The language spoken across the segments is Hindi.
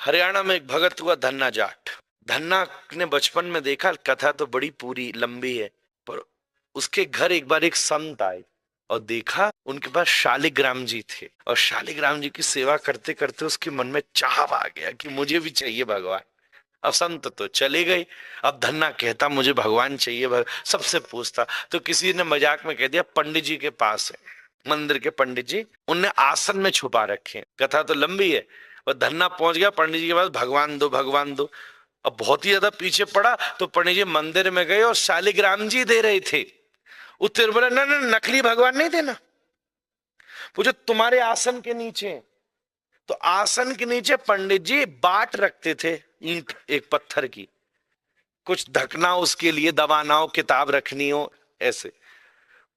हरियाणा में एक भगत हुआ धन्ना जाट। धन्ना ने बचपन में देखा, कथा तो बड़ी पूरी लंबी है, पर उसके घर एक बार एक संत आए और देखा उनके पास शालिग्राम जी थे, और शालिग्राम जी की सेवा करते करते उसके मन में चाह आ गया कि मुझे भी चाहिए भगवान। अब संत तो चले गए, अब धन्ना कहता मुझे भगवान चाहिए सबसे पूछता, तो किसी ने मजाक में कह दिया पंडित जी के पास है, मंदिर के पंडित जी, उनने आसन में छुपा रखे हैं। कथा तो लंबी है। और धन्ना पहुंच गया पंडित जी के पास, भगवान दो भगवान दो। अब बहुत ही ज्यादा पीछे पड़ा तो पंडित जी मंदिर में गए और शालिग्राम जी दे रहे थे। उत्तर बोला ना ना, नकली भगवान नहीं देना, वो जो तुम्हारे आसन के नीचे। तो आसन के नीचे पंडित जी बाट रखते थे, ईंट एक पत्थर की, कुछ ढकना उसके लिए, दबाना हो, किताब रखनी हो, ऐसे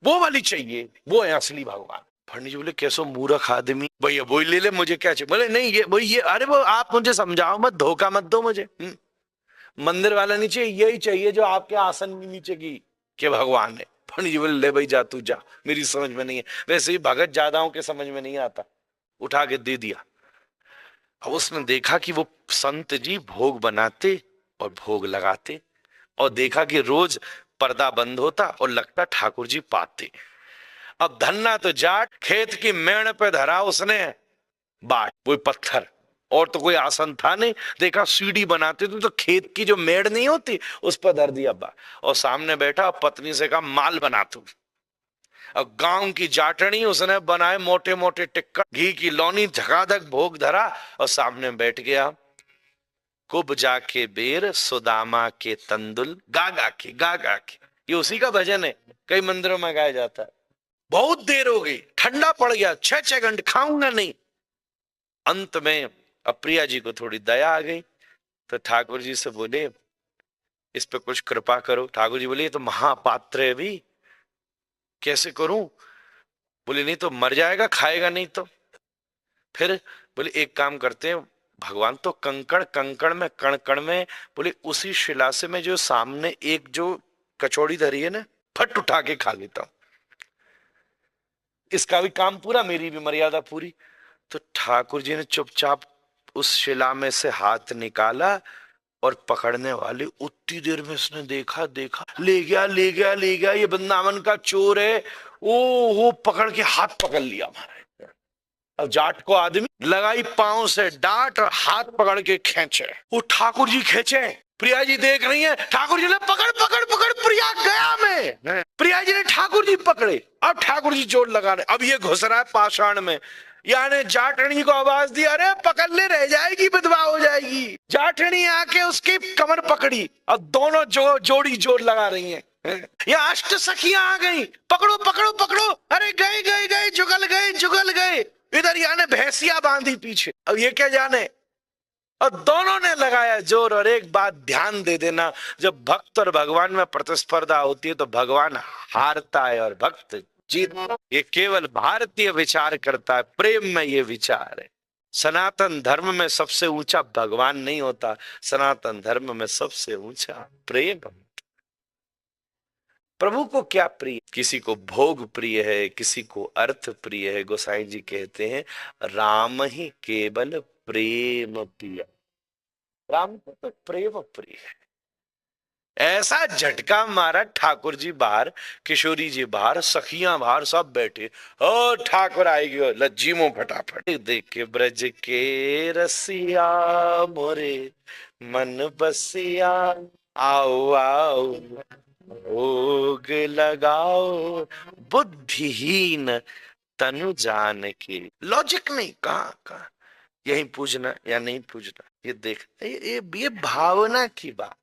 वो वाली चाहिए, वो है असली भगवान। पंडित जी बोले कैसो मूर्ख आदमी, भैया वही ले ले, मुझे क्या चाहिए। बोले नहीं ये वही, ये अरे वो आप मुझे समझाओ मत, धोखा मत दो मुझे। मंदिर वाला नीचे यही चाहिए जो आपके आसन के नीचे की के भगवान है। पंडित जी बोले ले भाई जा, तू जा, मेरी समझ में नहीं है। वैसे ही भगत ज्यादाओं के समझ में नहीं आता, उठा के दे दिया। अब उसने देखा कि वो संत जी भोग बनाते और भोग लगाते, और देखा कि रोज पर्दा बंद होता और लगता ठाकुर जी पाते। अब धन्ना तो जाट, खेत की मेड़ पे धरा उसने बाट, कोई पत्थर, और तो कोई आसन था नहीं। देखा सीढ़ी बनाते थे तो खेत की जो मेड़ नहीं होती उस पर धर दिया बा, और सामने बैठा पत्नी से कहा माल बना तू। अब गांव की जाटनी उसने बनाए मोटे मोटे टिक्कर, घी की लौनी, झकाधक भोग धरा और सामने बैठ गया। कुब जाके बेर सुदामा के तंदुल, गा गा के, ये उसी का भजन है, कई मंदिरों में गाया जाता है। बहुत देर हो गई, ठंडा पड़ गया, 6-6 घंटे खाऊंगा नहीं। अंत में अप्रिया जी को थोड़ी दया आ गई, तो ठाकुर जी से बोले इस पे कुछ कृपा करो। ठाकुर जी बोले ये तो महापात्र है, भी कैसे करूं। बोले नहीं तो मर जाएगा, खाएगा नहीं तो। फिर बोले एक काम करते हैं, भगवान तो कंकड़ कंकड़ में, कण कण में, बोले उसी शिला से मैं जो सामने एक जो कचौड़ी धरी है ना, फट उठा के खा लेता हूं, इसका भी काम पूरा, मेरी भी मर्यादा पूरी। तो ठाकुर जी ने चुपचाप उस शिला में से हाथ निकाला, और पकड़ने वाले उतनी देर में उसने देखा, ले गया ले गया ले गया, ये वृंदावन का चोर है। ओ वो पकड़ के हाथ पकड़ लिया महाराज। अब जाट को आदमी लगाई पांव से डांट और हाथ पकड़ के खींचे, वो ठाकुर जी खींचे, प्रिया जी देख रही है, ठाकुर जी ने पकड़ पकड़ पकड़, प्रिया गया में, प्रिया जी ने ठाकुर जी पकड़े। अब ठाकुर जी जोर लगा रहे, अब ये घुस रहा है पाषाण में। यानी जाटनी को आवाज दी, अरे पकड़ ले, रह जाएगी, विधवा हो जाएगी। जाटनी आके उसकी कमर पकड़ी, अब दोनों जोड़ी जोर लगा रही हैं। ये अष्ट सखियां आ गई, पकड़ो पकड़ो पकड़ो, अरे गए गए गए, जुगल गए जुगल गए। इधर याने भैंसिया बांधी पीछे, अब ये क्या जाने। और दोनों ने लगाया जोर। और एक बात ध्यान दे देना, जब भक्त और भगवान में प्रतिस्पर्धा होती है तो भगवान हारता है और भक्त जीत। ये केवल भारतीय विचार करता है, प्रेम में ये विचार है। सनातन धर्म में सबसे ऊंचा भगवान नहीं होता, सनातन धर्म में सबसे ऊंचा प्रेम। प्रभु को क्या प्रिय, किसी को भोग प्रिय है, किसी को अर्थ प्रिय है। गोसाई जी कहते हैं राम ही केवल प्रेम प्रिय, राम को तो प्रेम प्रिय है। ऐसा झटका मारा, ठाकुर जी बाहर, किशोरी जी बाहर, सखियां बाहर, सब बैठे। ओ ठाकुर आएगी, लज्जी मुंह फटाफट देख के, ब्रज के रसिया मोरे मन बसिया, आओ आओ भोग लगाओ, बुद्धिहीन तनु जान के। लॉजिक नहीं, कहाँ यही पूजना या नहीं पूजना, ये देख, ये भावना की बात।